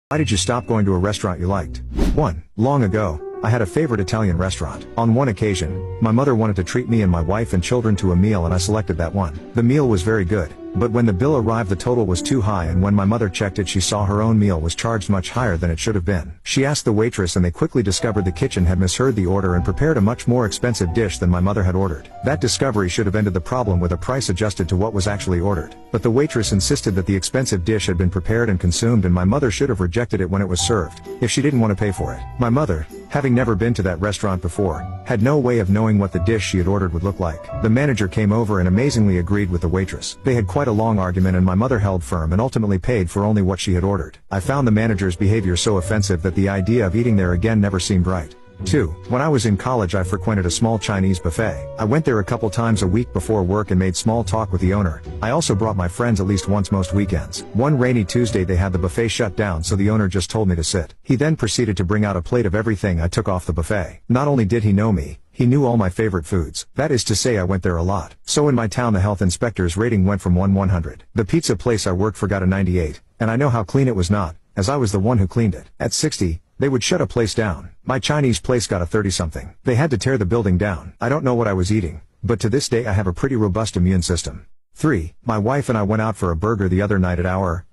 Why did you stop going to a restaurant you liked? 1. Long ago, I had a favorite Italian restaurant. On one occasion, my mother wanted to treat me and my wife and children to a meal and I selected that one. The meal was very good, but when the bill arrived the total was too high, and when my mother checked it she saw her own meal was charged much higher than it should have been. She asked the waitress and they quickly discovered the kitchen had misheard the order and prepared a much more expensive dish than my mother had ordered. That discovery should have ended the problem with a price adjusted to what was actually ordered. But the waitress insisted that the expensive dish had been prepared and consumed and my mother should have rejected it when it was served, if she didn't want to pay for it. My mother, having never been to that restaurant before, had no way of knowing what the dish she had ordered would look like. The manager came over and amazingly agreed with the waitress. They had quite a long argument and my mother held firm and ultimately paid for only what she had ordered. I found the manager's behavior so offensive that the idea of eating there again never seemed right. 2. When I was in college I frequented a small Chinese buffet. I went there a couple times a week before work and made small talk with the owner. I also brought my friends at least once most weekends. One rainy Tuesday they had the buffet shut down so the owner just told me to sit. He then proceeded to bring out a plate of everything I took off the buffet. Not only did he know me, he knew all my favorite foods. That is to say I went there a lot. So in my town the health inspector's rating went from 1-100. The pizza place I worked for got a 98, and I know how clean it was not, as I was the one who cleaned it. At 60, they would shut a place down. My Chinese place got a 30-something. They had to tear the building down. I don't know what I was eating, but to this day I have a pretty robust immune system. 3. My wife and I went out for a burger the other night at our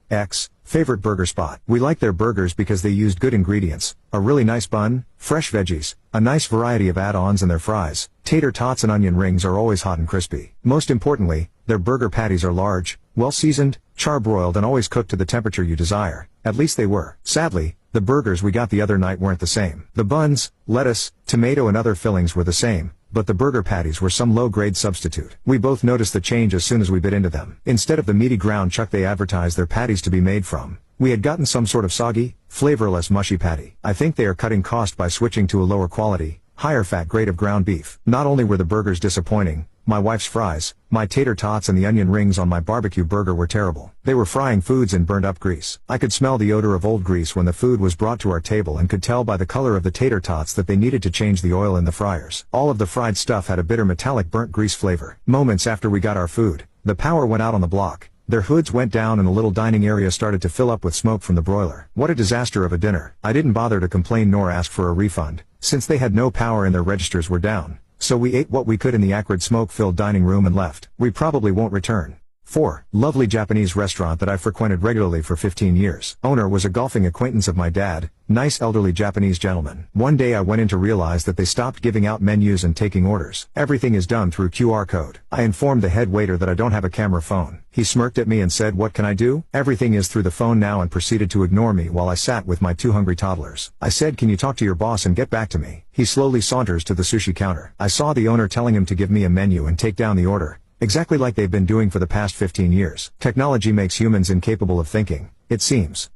favorite burger spot. We liked their burgers because they used good ingredients, a really nice bun, fresh veggies, a nice variety of add-ons, and their fries, tater tots and onion rings are always hot and crispy. Most importantly, their burger patties are large, well seasoned, charbroiled and always cooked to the temperature you desire. At least they were. Sadly, the burgers we got the other night weren't the same. The buns, lettuce, tomato and other fillings were the same, but the burger patties were some low-grade substitute. We both noticed the change as soon as we bit into them. Instead of the meaty ground chuck they advertised their patties to be made from, we had gotten some sort of soggy, flavorless mushy patty. I think they are cutting cost by switching to a lower quality, higher fat grade of ground beef. Not only were the burgers disappointing, my wife's fries, my tater tots and the onion rings on my barbecue burger were terrible. They were frying foods in burnt up grease. I could smell the odor of old grease when the food was brought to our table and could tell by the color of the tater tots that they needed to change the oil in the fryers. All of the fried stuff had a bitter metallic burnt grease flavor. Moments after we got our food, the power went out on the block. Their hoods went down and the little dining area started to fill up with smoke from the broiler. What a disaster of a dinner. I didn't bother to complain nor ask for a refund, since they had no power and their registers were down. So we ate what we could in the acrid smoke-filled dining room and left. We probably won't return. 4. Lovely Japanese restaurant that I frequented regularly for 15 years. Owner was a golfing acquaintance of my dad, nice elderly Japanese gentleman. One day I went in to realize that they stopped giving out menus and taking orders. Everything is done through QR code. I informed the head waiter that I don't have a camera phone. He smirked at me and said, "What can I do? Everything is through the phone now," and proceeded to ignore me while I sat with my 2 hungry toddlers. I said, "Can you talk to your boss and get back to me?" He slowly saunters to the sushi counter. I saw the owner telling him to give me a menu and take down the order, exactly like they've been doing for the past 15 years. Technology makes humans incapable of thinking, it seems.